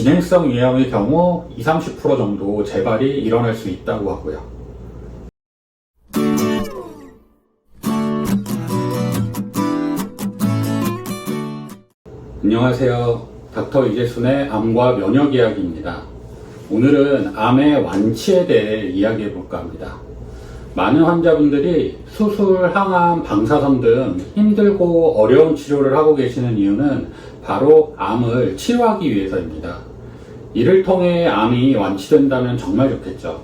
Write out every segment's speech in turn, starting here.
진행성 위암의 경우 20-30% 정도 재발이 일어날 수 있다고 하고요. 안녕하세요. 닥터 이재순의 암과 면역 이야기입니다. 오늘은 암의 완치에 대해 이야기해 볼까 합니다. 많은 환자분들이 수술, 항암, 방사선 등 힘들고 어려운 치료를 하고 계시는 이유는 바로 암을 치료하기 위해서입니다. 이를 통해 암이 완치된다면 정말 좋겠죠.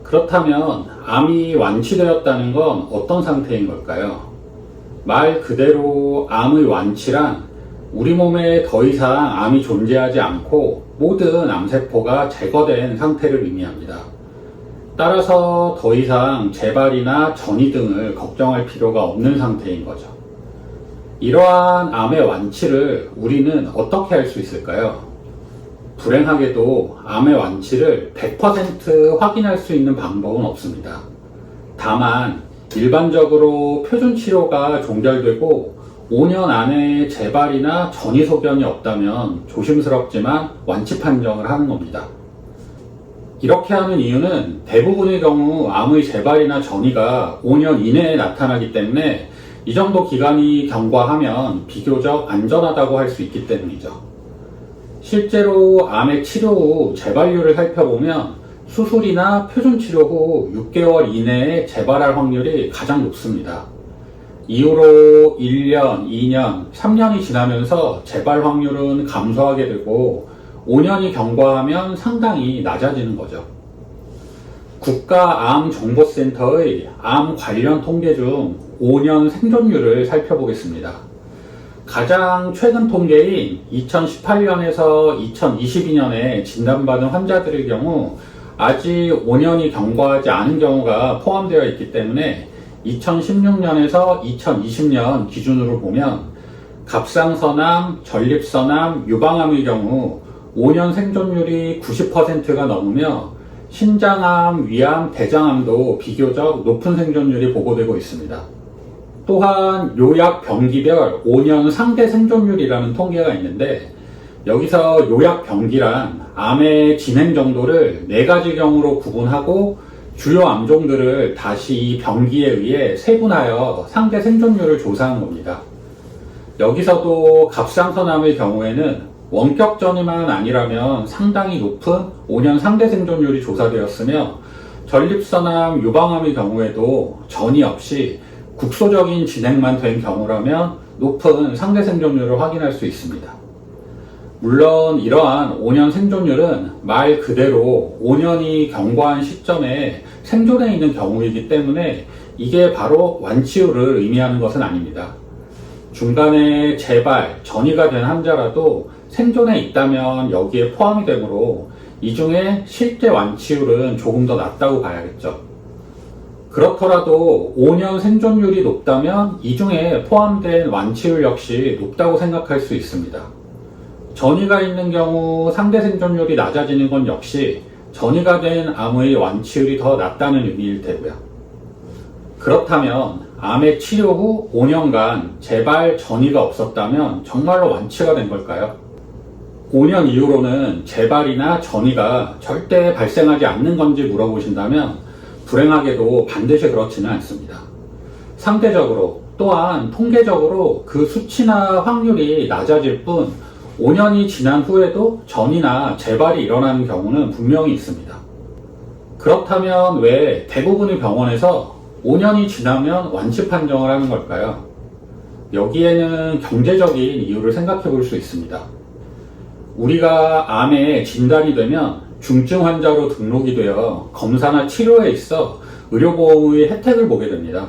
그렇다면 암이 완치되었다는 건 어떤 상태인 걸까요? 말 그대로 암의 완치란 우리 몸에 더 이상 암이 존재하지 않고 모든 암세포가 제거된 상태를 의미합니다. 따라서 더 이상 재발이나 전이 등을 걱정할 필요가 없는 상태인 거죠. 이러한 암의 완치를 우리는 어떻게 할 수 있을까요? 불행하게도 암의 완치를 100% 확인할 수 있는 방법은 없습니다. 다만 일반적으로 표준 치료가 종결되고 5년 안에 재발이나 전이 소견이 없다면 조심스럽지만 완치 판정을 하는 겁니다. 이렇게 하는 이유는 대부분의 경우 암의 재발이나 전이가 5년 이내에 나타나기 때문에 이 정도 기간이 경과하면 비교적 안전하다고 할 수 있기 때문이죠. 실제로 암의 치료 후 재발률을 살펴보면 수술이나 표준 치료 후 6개월 이내에 재발할 확률이 가장 높습니다. 이후로 1년, 2년, 3년이 지나면서 재발 확률은 감소하게 되고 5년이 경과하면 상당히 낮아지는 거죠. 국가암정보센터의 암 관련 통계 중 5년 생존율을 살펴보겠습니다. 가장 최근 통계인 2018년에서 2022년에 진단받은 환자들의 경우 아직 5년이 경과하지 않은 경우가 포함되어 있기 때문에 2016년에서 2020년 기준으로 보면 갑상선암, 전립선암, 유방암의 경우 5년 생존율이 90%가 넘으며 신장암, 위암, 대장암도 비교적 높은 생존율이 보고되고 있습니다. 또한 요약 병기별 5년 상대 생존율이라는 통계가 있는데 여기서 요약 병기란 암의 진행 정도를 4가지 경우로 구분하고 주요 암종들을 다시 이 병기에 의해 세분하여 상대 생존율을 조사한 겁니다. 여기서도 갑상선암의 경우에는 원격 전이만 아니라면 상당히 높은 5년 상대 생존율이 조사되었으며 전립선암, 유방암의 경우에도 전이 없이 국소적인 진행만 된 경우라면 높은 상대 생존율을 확인할 수 있습니다. 물론 이러한 5년 생존율은 말 그대로 5년이 경과한 시점에 생존해 있는 경우이기 때문에 이게 바로 완치율을 의미하는 것은 아닙니다. 중간에 재발, 전이가 된 환자라도 생존해 있다면 여기에 포함이 되므로 이 중에 실제 완치율은 조금 더 낮다고 봐야겠죠. 그렇더라도 5년 생존율이 높다면 이 중에 포함된 완치율 역시 높다고 생각할 수 있습니다. 전이가 있는 경우 상대 생존율이 낮아지는 건 역시 전이가 된 암의 완치율이 더 낮다는 의미일 테고요. 그렇다면 암의 치료 후 5년간 재발, 전이가 없었다면 정말로 완치가 된 걸까요? 5년 이후로는 재발이나 전이가 절대 발생하지 않는 건지 물어보신다면 불행하게도 반드시 그렇지는 않습니다. 상대적으로 또한 통계적으로 그 수치나 확률이 낮아질 뿐 5년이 지난 후에도 전이나 재발이 일어나는 경우는 분명히 있습니다. 그렇다면 왜 대부분의 병원에서 5년이 지나면 완치 판정을 하는 걸까요? 여기에는 경제적인 이유를 생각해 볼 수 있습니다. 우리가 암에 진단이 되면 중증 환자로 등록이 되어 검사나 치료에 있어 의료보험의 혜택을 보게 됩니다.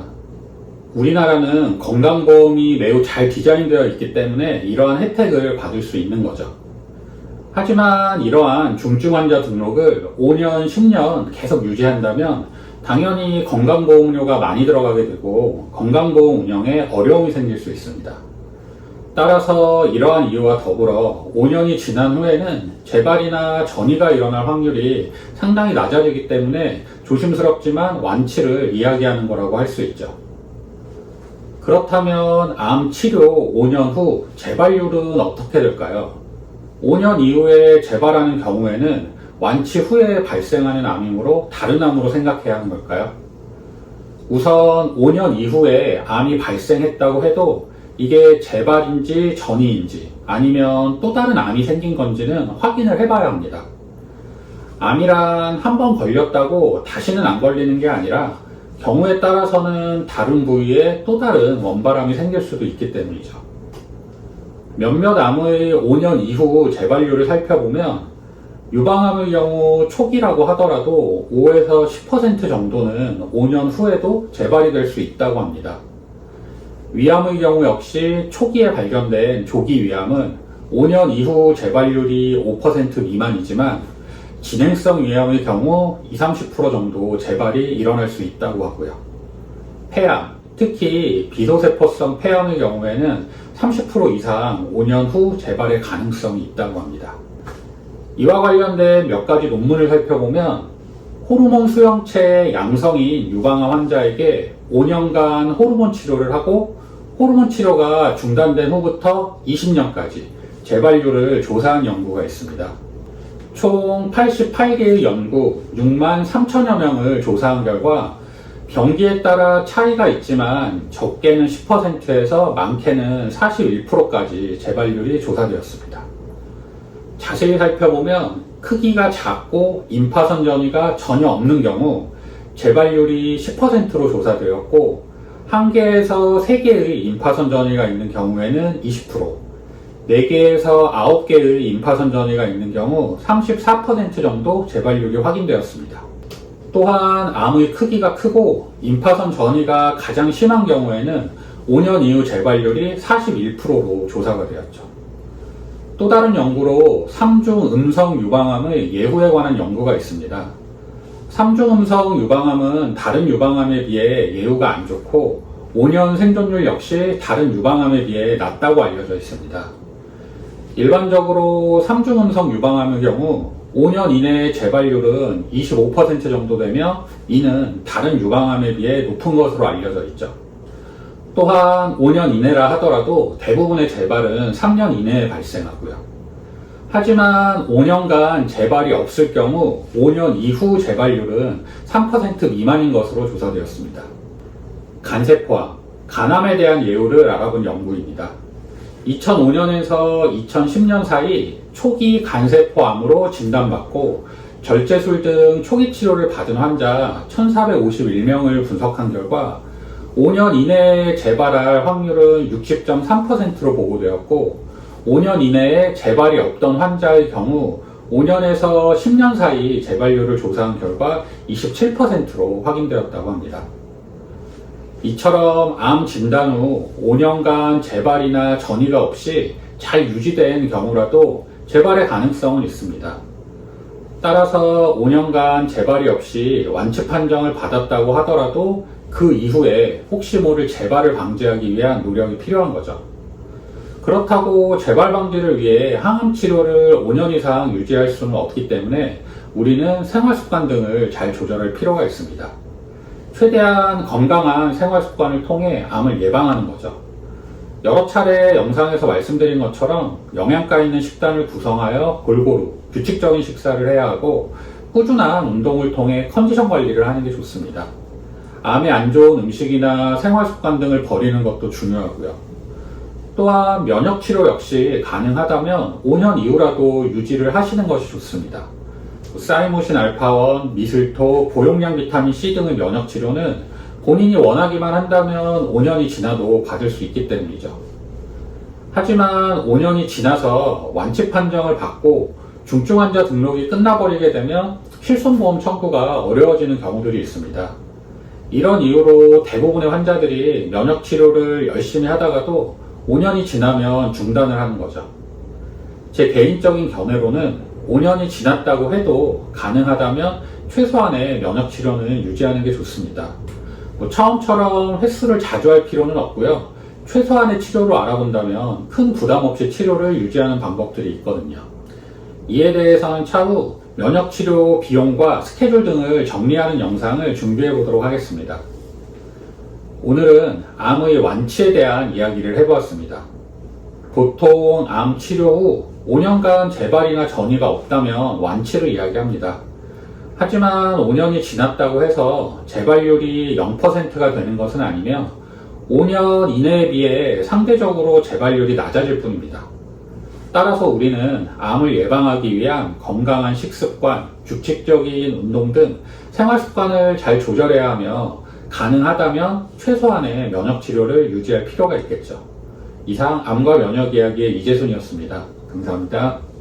우리나라는 건강보험이 매우 잘 디자인되어 있기 때문에 이러한 혜택을 받을 수 있는 거죠. 하지만 이러한 중증 환자 등록을 5년, 10년 계속 유지한다면 당연히 건강보험료가 많이 들어가게 되고 건강보험 운영에 어려움이 생길 수 있습니다. 따라서 이러한 이유와 더불어 5년이 지난 후에는 재발이나 전이가 일어날 확률이 상당히 낮아지기 때문에 조심스럽지만 완치를 이야기하는 거라고 할 수 있죠. 그렇다면 암 치료 5년 후 재발률은 어떻게 될까요? 5년 이후에 재발하는 경우에는 완치 후에 발생하는 암이므로 다른 암으로 생각해야 하는 걸까요? 우선 5년 이후에 암이 발생했다고 해도 이게 재발인지 전이인지 아니면 또 다른 암이 생긴 건지는 확인을 해봐야 합니다. 암이란 한 번 걸렸다고 다시는 안 걸리는 게 아니라 경우에 따라서는 다른 부위에 또 다른 원발암이 생길 수도 있기 때문이죠. 몇몇 암의 5년 이후 재발률을 살펴보면 유방암의 경우 초기라고 하더라도 5에서 10% 정도는 5년 후에도 재발이 될 수 있다고 합니다. 위암의 경우 역시 초기에 발견된 조기 위암은 5년 이후 재발률이 5% 미만이지만 진행성 위암의 경우 20-30% 정도 재발이 일어날 수 있다고 하고요. 폐암, 특히 비소세포성 폐암의 경우에는 30% 이상 5년 후 재발의 가능성이 있다고 합니다. 이와 관련된 몇 가지 논문을 살펴보면 호르몬 수용체 양성인 유방암 환자에게 5년간 호르몬 치료를 하고 호르몬 치료가 중단된 후부터 20년까지 재발률을 조사한 연구가 있습니다. 총 88개의 연구 6만 3천여 명을 조사한 결과 병기에 따라 차이가 있지만 적게는 10%에서 많게는 41%까지 재발률이 조사되었습니다. 자세히 살펴보면 크기가 작고 임파선 전이가 전혀 없는 경우 재발률이 10%로 조사되었고 1개에서 3개의 임파선 전이가 있는 경우에는 20%, 4개에서 9개의 임파선 전이가 있는 경우 34% 정도 재발률이 확인되었습니다. 또한 암의 크기가 크고 임파선 전이가 가장 심한 경우에는 5년 이후 재발률이 41%로 조사가 되었죠. 또 다른 연구로 3중 음성 유방암의 예후에 관한 연구가 있습니다. 3중 음성 유방암은 다른 유방암에 비해 예후가 안 좋고 5년 생존율 역시 다른 유방암에 비해 낮다고 알려져 있습니다. 일반적으로 3중 음성 유방암의 경우 5년 이내의 재발률은 25% 정도 되며 이는 다른 유방암에 비해 높은 것으로 알려져 있죠. 또한 5년 이내라 하더라도 대부분의 재발은 3년 이내에 발생하고요. 하지만 5년간 재발이 없을 경우 5년 이후 재발률은 3% 미만인 것으로 조사되었습니다. 간세포암, 간암에 대한 예후를 알아본 연구입니다. 2005년에서 2010년 사이 초기 간세포암으로 진단받고 절제술 등 초기 치료를 받은 환자 1451명을 분석한 결과 5년 이내에 재발할 확률은 60.3%로 보고되었고 5년 이내에 재발이 없던 환자의 경우 5년에서 10년 사이 재발률을 조사한 결과 27%로 확인되었다고 합니다. 이처럼 암 진단 후 5년간 재발이나 전이가 없이 잘 유지된 경우라도 재발의 가능성은 있습니다. 따라서 5년간 재발이 없이 완치 판정을 받았다고 하더라도 그 이후에 혹시 모를 재발을 방지하기 위한 노력이 필요한 거죠. 그렇다고 재발 방지를 위해 항암 치료를 5년 이상 유지할 수는 없기 때문에 우리는 생활 습관 등을 잘 조절할 필요가 있습니다. 최대한 건강한 생활 습관을 통해 암을 예방하는 거죠. 여러 차례 영상에서 말씀드린 것처럼 영양가 있는 식단을 구성하여 골고루 규칙적인 식사를 해야 하고 꾸준한 운동을 통해 컨디션 관리를 하는 게 좋습니다. 암에 안 좋은 음식이나 생활 습관 등을 버리는 것도 중요하고요. 또한 면역 치료 역시 가능하다면 5년 이후라도 유지를 하시는 것이 좋습니다. 사이모신 알파1, 미슬토, 보용량 비타민 C 등의 면역 치료는 본인이 원하기만 한다면 5년이 지나도 받을 수 있기 때문이죠. 하지만 5년이 지나서 완치 판정을 받고 중증 환자 등록이 끝나버리게 되면 실손보험 청구가 어려워지는 경우들이 있습니다. 이런 이유로 대부분의 환자들이 면역 치료를 열심히 하다가도 5년이 지나면 중단을 하는 거죠. 제 개인적인 견해로는 5년이 지났다고 해도 가능하다면 최소한의 면역 치료는 유지하는 게 좋습니다. 처음처럼 횟수를 자주 할 필요는 없고요. 최소한의 치료로 알아본다면 큰 부담 없이 치료를 유지하는 방법들이 있거든요. 이에 대해서는 차후 면역 치료 비용과 스케줄 등을 정리하는 영상을 준비해 보도록 하겠습니다. 오늘은 암의 완치에 대한 이야기를 해보았습니다. 보통 암 치료 후 5년간 재발이나 전이가 없다면 완치를 이야기합니다. 하지만 5년이 지났다고 해서 재발률이 0%가 되는 것은 아니며 5년 이내에 비해 상대적으로 재발률이 낮아질 뿐입니다. 따라서 우리는 암을 예방하기 위한 건강한 식습관, 규칙적인 운동 등 생활습관을 잘 조절해야 하며 가능하다면 최소한의 면역치료를 유지할 필요가 있겠죠. 이상 암과 면역 이야기의 이재순이었습니다. 감사합니다.